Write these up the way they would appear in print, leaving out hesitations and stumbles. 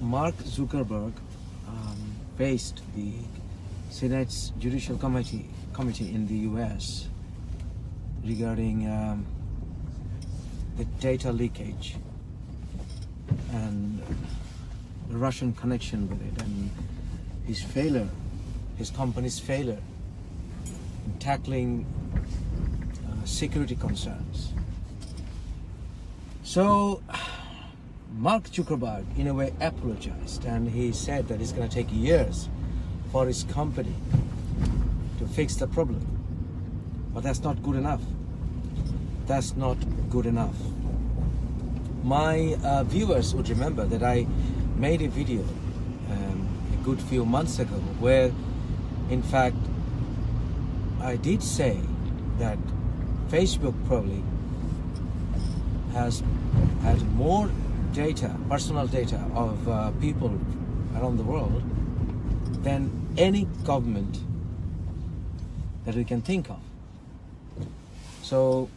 Mark Zuckerberg faced the Senate's Judicial Committee in the US regarding the data leakage and the Russian connection with it, and his company's failure in tackling security concerns. So Mark Zuckerberg in a way apologized, and he said that it's going to take years for his company to fix the problem. But that's not good enough. That's not good enough. My viewers would remember that I made a video a good few months ago where in fact I did say that Facebook probably has more data, personal data of people around the world than any government that we can think of. So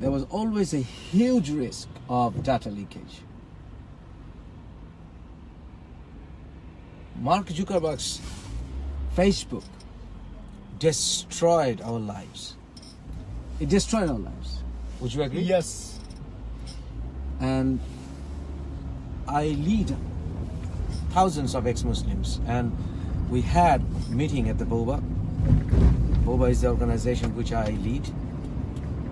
there was always a huge risk of data leakage. Mark Zuckerberg's Facebook destroyed our lives. It destroyed our lives. Would you agree? Yes. And I lead thousands of ex-Muslims, and we had a meeting at the Boba. Boba is the organization which I lead,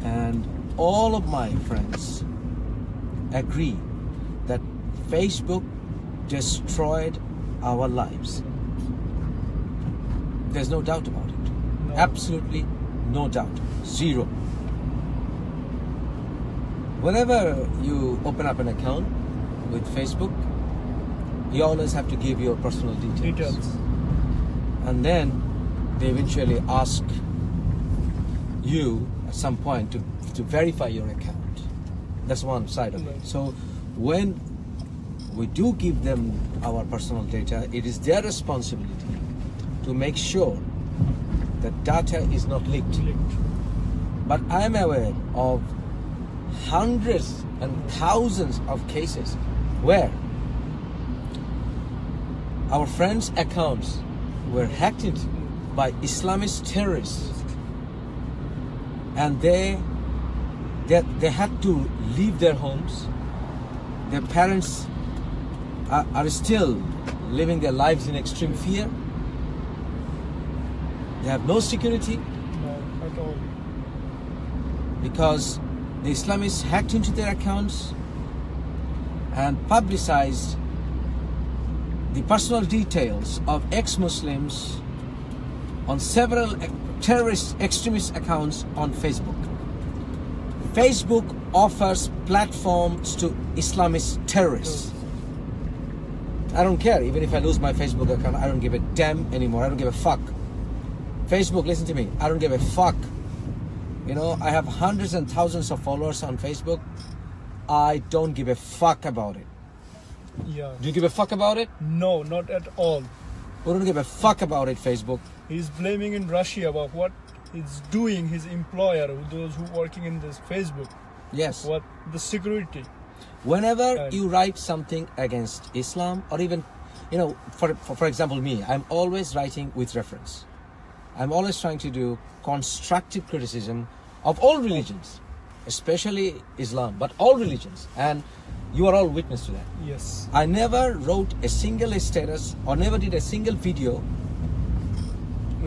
and all of my friends agree that Facebook destroyed our lives. There's no doubt about it. No. Absolutely no doubt. Zero. Whenever you open up an account with Facebook, you always have to give your personal details. And then they eventually ask you at some point to verify your account. That's one side of it. So when we do give them our personal data, it is their responsibility to make sure that data is not leaked. But I am aware of hundreds and thousands of cases where our friends' accounts were hacked into by Islamist terrorists, and they had to leave their homes. Their parents are still living their lives in extreme fear. They have no security. No, at all. Because the Islamists hacked into their accounts and publicized the personal details of ex-Muslims on several terrorist extremist accounts on Facebook. Facebook offers platforms to Islamist terrorists. I don't care. Even if I lose my Facebook account, I don't give a damn anymore. I don't give a fuck. Facebook, listen to me. I don't give a fuck. You know, I have hundreds and thousands of followers on Facebook. I don't give a fuck about it. Yeah. Do you give a fuck about it? No, not at all. We don't give a fuck about it, Facebook. He's blaming in Russia about what he's doing, his employer, those who working in this Facebook. Yes. What the security. Whenever you write something against Islam, or even, you know, for example, me, I'm always writing with reference. I'm always trying to do constructive criticism of all religions, especially Islam, but all religions. And you are all witness to that. Yes. I never wrote a single status or never did a single video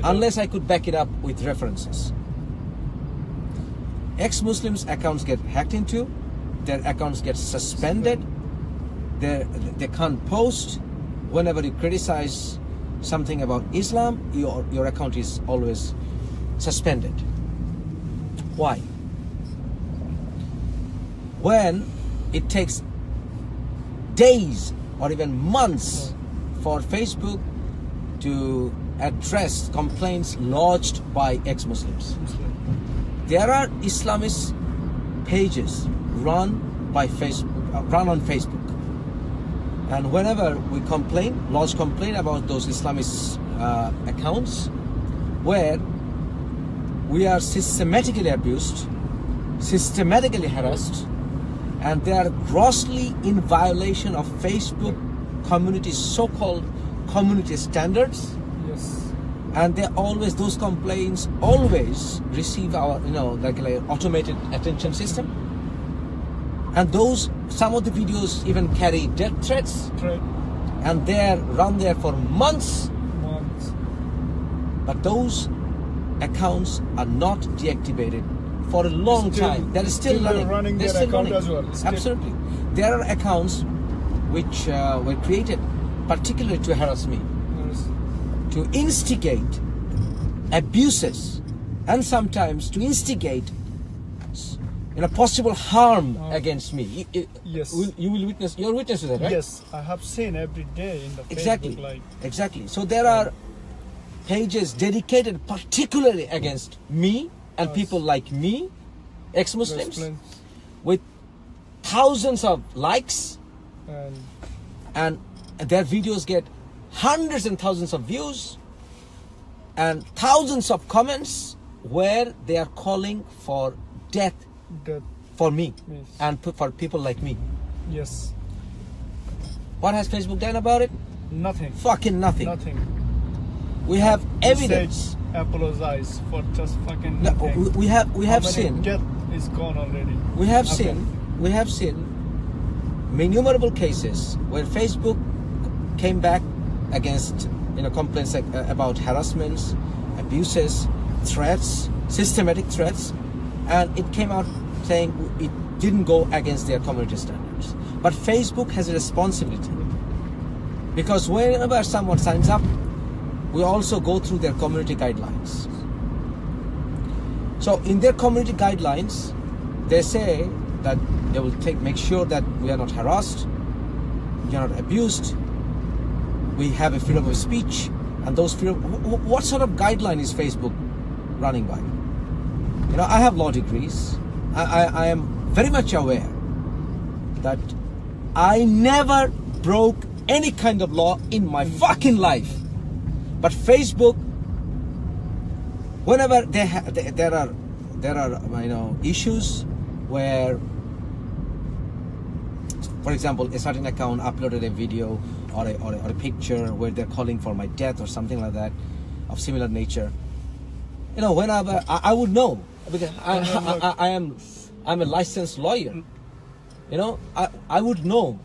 unless I could back it up with references. Ex-Muslims' accounts get hacked into, their accounts get suspended, they can't post. Whenever you criticize something about Islam, your account is always suspended. Why? When it takes days or even months for Facebook to address complaints lodged by ex-Muslims. There are Islamist pages run on Facebook. And whenever we lodge complaint about those Islamist accounts, where we are systematically abused, systematically harassed, and they are grossly in violation of Facebook community, so-called community standards, Yes. and they always, those complaints always receive our, like automated attention system. And those, some of the videos even carry death threats, Right. and they're run there for months. Months. But those accounts are not deactivated for a long time. That is still running. Their They're still account running. as well. Still. Absolutely. There are accounts which were created particularly to harass me, Yes. to instigate abuses, and sometimes to instigate possible harm against me. Yes. You will witness. You're witness to that, right? Yes, I have seen every day in the Exactly. Facebook, like Exactly. So there are pages dedicated particularly against me and Yes. people like me, ex-Muslims, Muslims with thousands of likes, and and their videos get hundreds and thousands of views and thousands of comments where they are calling for death that. for me Yes. and for people like me. Yes. What has Facebook done about it? Nothing. Fucking nothing. Nothing. We have He evidence. said apologize for just fucking No, nothing. we have How many seen. death is gone already. We have Okay. seen innumerable cases where Facebook came back against complaints about harassments, abuses, threats, systematic threats, and it came out saying it didn't go against their community standards. But Facebook has a responsibility, because whenever someone signs up, we also go through their community guidelines. So in their community guidelines, they say that they will make sure that we are not harassed, we are not abused, we have a freedom of speech, and those freedom. What sort of guideline is Facebook running by? I have law degrees. I am very much aware that I never broke any kind of law in my fucking life. But Facebook, whenever there are issues where, for example, a certain account uploaded a video or a picture where they're calling for my death or something like that of similar nature, whenever I would know, because I'm a licensed lawyer. I would know.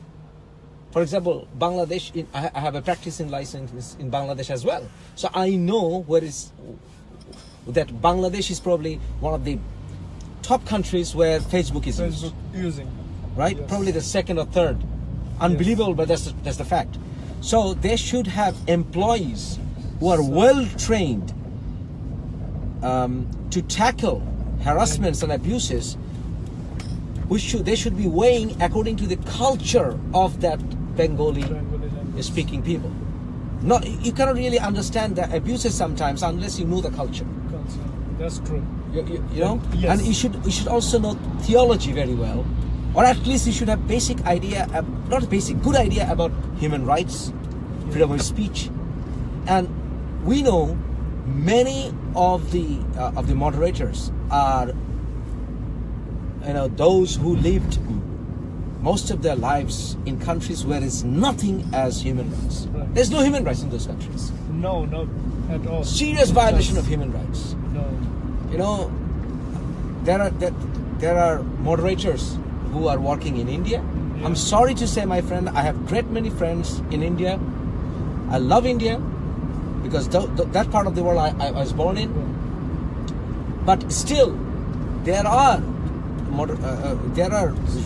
For example, Bangladesh, I have a practicing license in Bangladesh as well. So I know that Bangladesh is probably one of the top countries where Facebook is used. Using. Right? Yes. Probably the second or third. Unbelievable, but that's the fact. So they should have employees who are well trained to tackle harassments and abuses. They should be weighing according to the culture of that Bengali speaking people. You cannot really understand the abuses sometimes unless you know the culture. That's true. You know, Yes. and you should also know theology very well, or at least you should have basic idea, good idea about human rights, freedom of speech, and we know many of the moderators are those who lived most of their lives in countries where there's nothing as human rights. Right. There's no human rights in those countries. No, not at all. Serious violation of human rights. No. There are moderators who are working in India. Yeah. I'm sorry to say, my friend, I have great many friends in India. I love India because that part of the world I was born in. But still, there are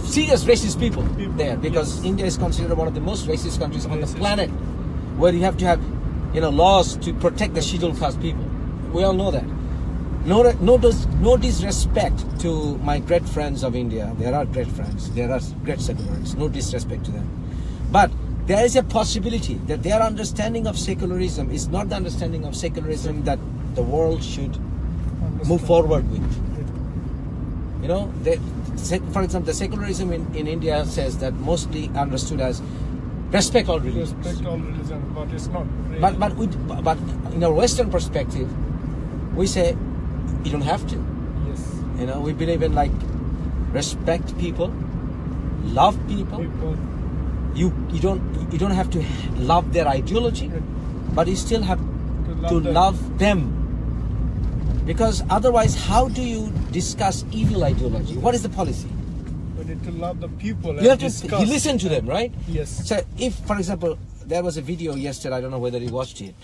serious racist people there, because India is considered one of the most racist countries on the planet, where you have to have laws to protect the scheduled caste people. We all know that. No disrespect to my great friends of India. There are great friends. There are great secularists. No disrespect to them. But there is a possibility that their understanding of secularism is not the understanding of secularism that the world should move forward with. For example, the secularism in India says that mostly understood as respect all religions. Respect all religion, but it's not. Really. But in our Western perspective, we say you don't have to. Yes. We believe in respect people, love people. you don't have to love their ideology, but you still have to love them. Because otherwise, how do you discuss evil ideology? What is the policy? We need to love the people. You have discuss. to listen to them, right? Yes. So if, for example, there was a video yesterday, I don't know whether you watched it.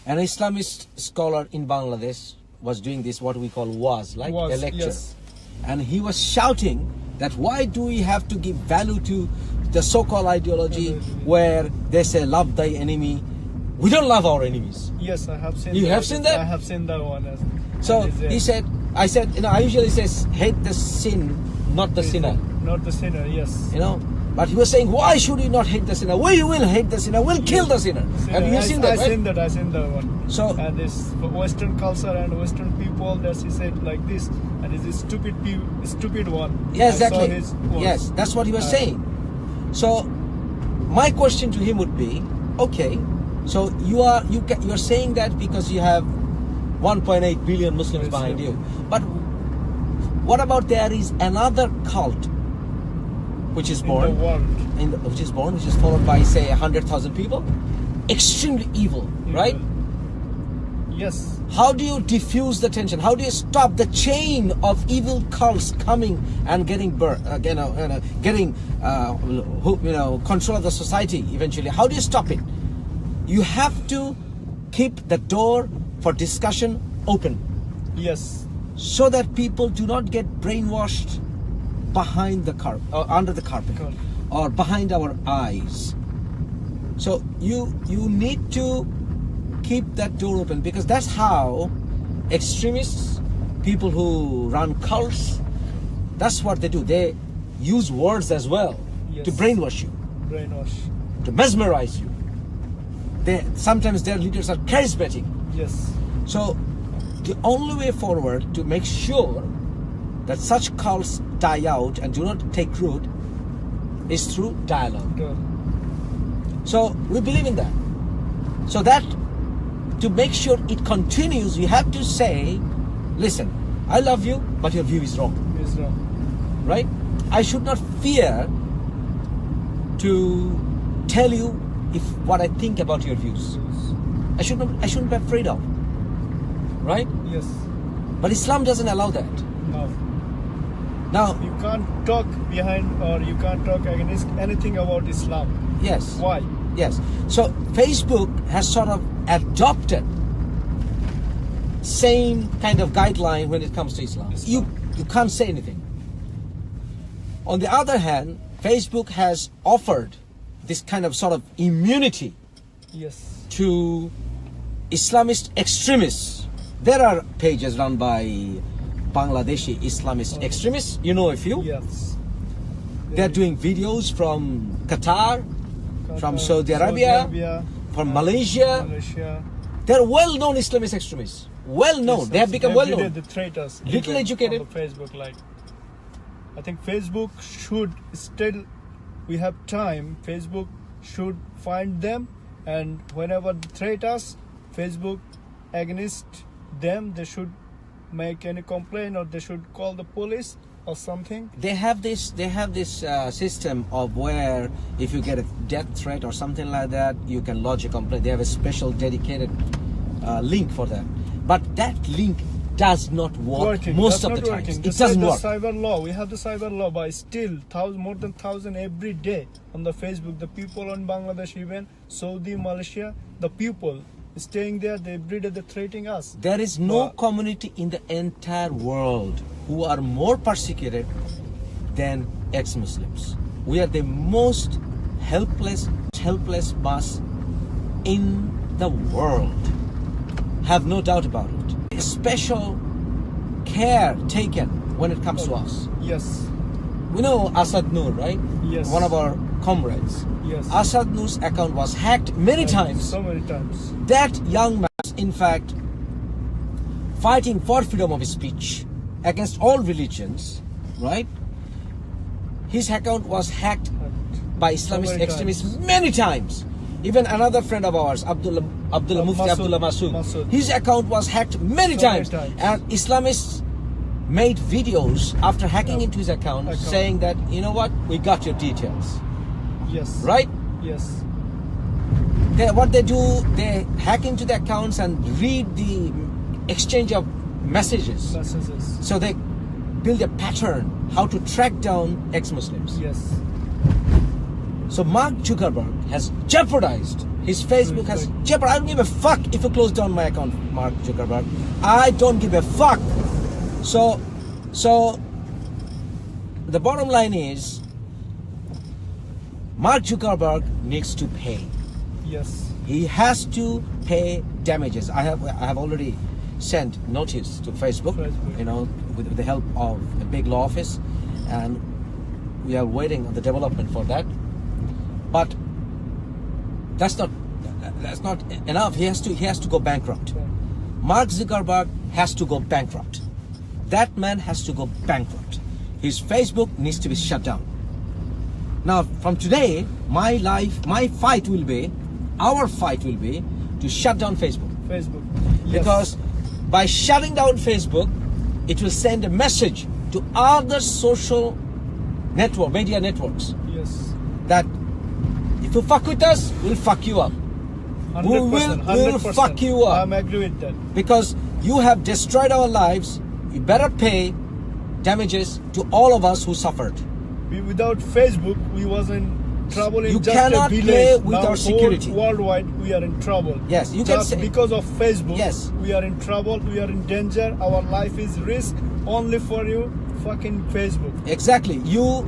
An Islamist scholar in Bangladesh was doing this, what we call like a lecture. Yes. And he was shouting that why do we have to give value to the so-called ideology where they say love thy enemy. We don't love our enemies. Yes, I have seen. You have seen that? I have seen that one. So he said, I said, I usually say hate the sin, not the sinner. Not the sinner, yes. But he was saying, why should we not hate the sinner? We will hate the sinner. We'll kill the sinner. Have you seen that? I seen that one. So and this Western culture and Western people, that he said like this, and it's a stupid one. Yeah, exactly. Yes, that's what he was saying. So my question to him would be, okay, so you're saying that because you have 1.8 billion Muslims behind you, but what about there is another cult which is born in the world, which is followed by say 100,000 people, extremely evil, right? Yes. How do you diffuse the tension? How do you stop the chain of evil cults coming and getting getting control of the society eventually? How do you stop it? You have to keep the door for discussion open. Yes. So that people do not get brainwashed behind the carpet, or under the carpet, or behind our eyes. So you need to keep that door open, because that's how extremists, people who run cults, that's what they do. They use words as well to brainwash you, to mesmerize you. Sometimes their leaders are charismatic. Yes. So the only way forward to make sure that such cults die out and do not take root is through dialogue. So we believe in that. So that to make sure it continues, you have to say, listen, I love you, but your view is wrong. It's wrong. Right? I should not fear to tell you what I think about your views. I shouldn't be afraid of. Right? Yes. But Islam doesn't allow that. No. Now you can't talk behind, or you can't talk against anything about Islam. Yes. Why? Yes. So Facebook has sort of adopted same kind of guideline when it comes to Islam. You can't say anything. On the other hand, Facebook has offered this kind of sort of immunity to Islamist extremists. There are pages run by Bangladeshi Islamist extremists. You know a few? Yes. They're doing videos from Qatar, from Saudi Arabia, from Malaysia. They're well-known Islamist extremists. Well-known. Yes, they have become well-known. The traitors. Little educated. On the Facebook, I think Facebook should still, we have time, Facebook should find them, and whenever they threat us, Facebook against them, they should make any complaint, or they should call the police or something. They have this system of where if you get a death threat or something like that, you can lodge a complaint. They have a special dedicated link for that. But that link does not work most of the time. It doesn't work. Cyber law, we have the cyber law, but still more than 1,000 every day on the Facebook. The people in Bangladesh, even Saudi, Malaysia, the people staying there, every day they're threatening us. There is no community in the entire world who are more persecuted than ex-Muslims. We are the most helpless mass in the world. Have no doubt about it. Special care taken when it comes to us. Yes. We know Asad Noor, right? Yes. One of our comrades. Yes. Asad Noor's account was hacked many times. So many times. That young man is, in fact, fighting for freedom of speech against all religions, right? His account was hacked by Islamist extremists many times. Even another friend of ours, Abdullah Masood, his account was hacked many times. And Islamists made videos after hacking into his account saying that, you know what, we got your details. Yes. right? Yes. What they do, they hack into the accounts and read the exchange of messages. Messages. So they build a pattern how to track down ex-Muslims. Yes. So Mark Zuckerberg has jeopardized his Facebook has jeopardized. I don't give a fuck if you close down my account, Mark Zuckerberg. I don't give a fuck. So the bottom line is Mark Zuckerberg needs to pay. Yes. He has to pay damages. I have already sent notice to Facebook, you know, with the help of a big law office, and we are waiting on the development for that. But that's not enough. He has to go bankrupt. Mark Zuckerberg has to go bankrupt. That man has to go bankrupt. His Facebook needs to be shut down. Now, from today, our fight will be to shut down Facebook. Facebook. Because by shutting down Facebook, it will send a message to other social media networks. Yes. That if you fuck with us, we'll fuck you up. 100%, We'll fuck you up. I'm agree with that. Because you have destroyed our lives. You better pay damages to all of us who suffered. Without Facebook, we was in trouble in You just cannot a village. play with Now our security. Worldwide, we are in trouble. Yes, you can just say because of Facebook. Yes. We are in trouble. We are in danger. Our life is risk only for you. Fucking Facebook. exactly. You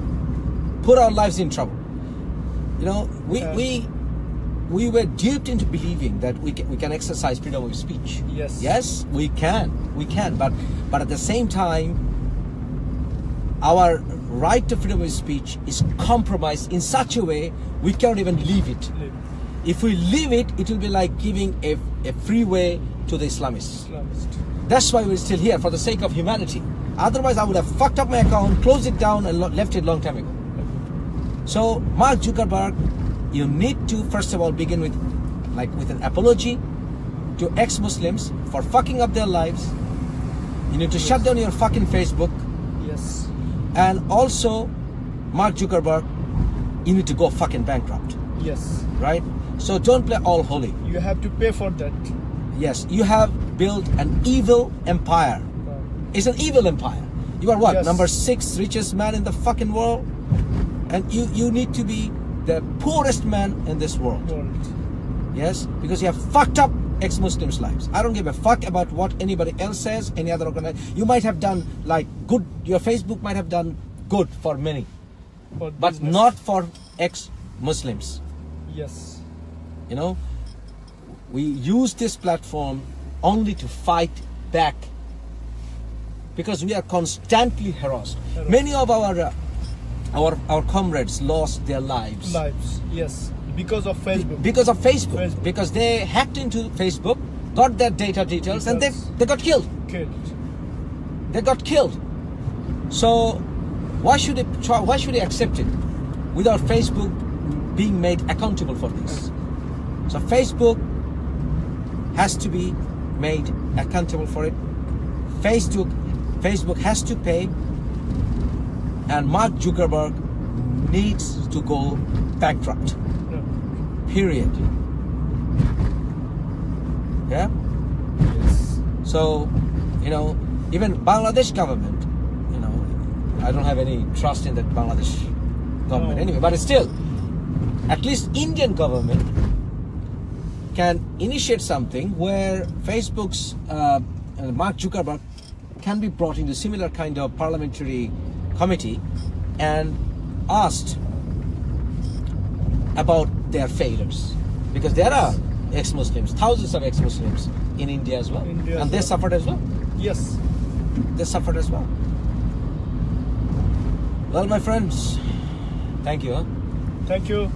put our lives in trouble. You know, we were duped into believing that we can exercise freedom of speech. Yes. Yes, we can, but at the same time, our right to freedom of speech is compromised in such a way we cannot even leave it. If we leave it, it will be like giving a freeway to the Islamists. That's why we're still here, for the sake of humanity. Otherwise, I would have fucked up my account, closed it down, and left it long time ago. So, Mark Zuckerberg, you need to first of all begin with an apology to ex-Muslims for fucking up their lives. You need to shut down your fucking Facebook. Yes. And also, Mark Zuckerberg, you need to go fucking bankrupt. Yes. Right? So don't play all holy. You have to pay for that. Yes, you have built an evil empire. It's an evil empire. You are what? Yes. Number 6 richest man in the fucking world? And you need to be the poorest man in this world. Yes? Because you have fucked up ex-Muslims' lives. I don't give a fuck about what anybody else says, any other organization. You might have done good, your Facebook might have done good for many, but not for ex-Muslims. Yes. You know, we use this platform only to fight back because we are constantly harassed. Many of our comrades lost their lives. Yes. Because of Facebook. Because of Facebook. Because they hacked into Facebook, got their data details, and they got killed. They got killed. So why should they accept it without Facebook being made accountable for this? So Facebook has to be made accountable for it. Facebook has to pay, and Mark Zuckerberg needs to go bankrupt. Period. Yeah? Yes. So, you know, even Bangladesh government, you know, I don't have any trust in that Bangladesh government anyway, but still, at least Indian government can initiate something where Facebook's Mark Zuckerberg can be brought into similar kind of parliamentary committee and asked about their failures, because there are ex-Muslims, thousands of ex-Muslims in India as well, and they suffered as well. Yes, they suffered as well. Well, my friends, thank you. Thank you.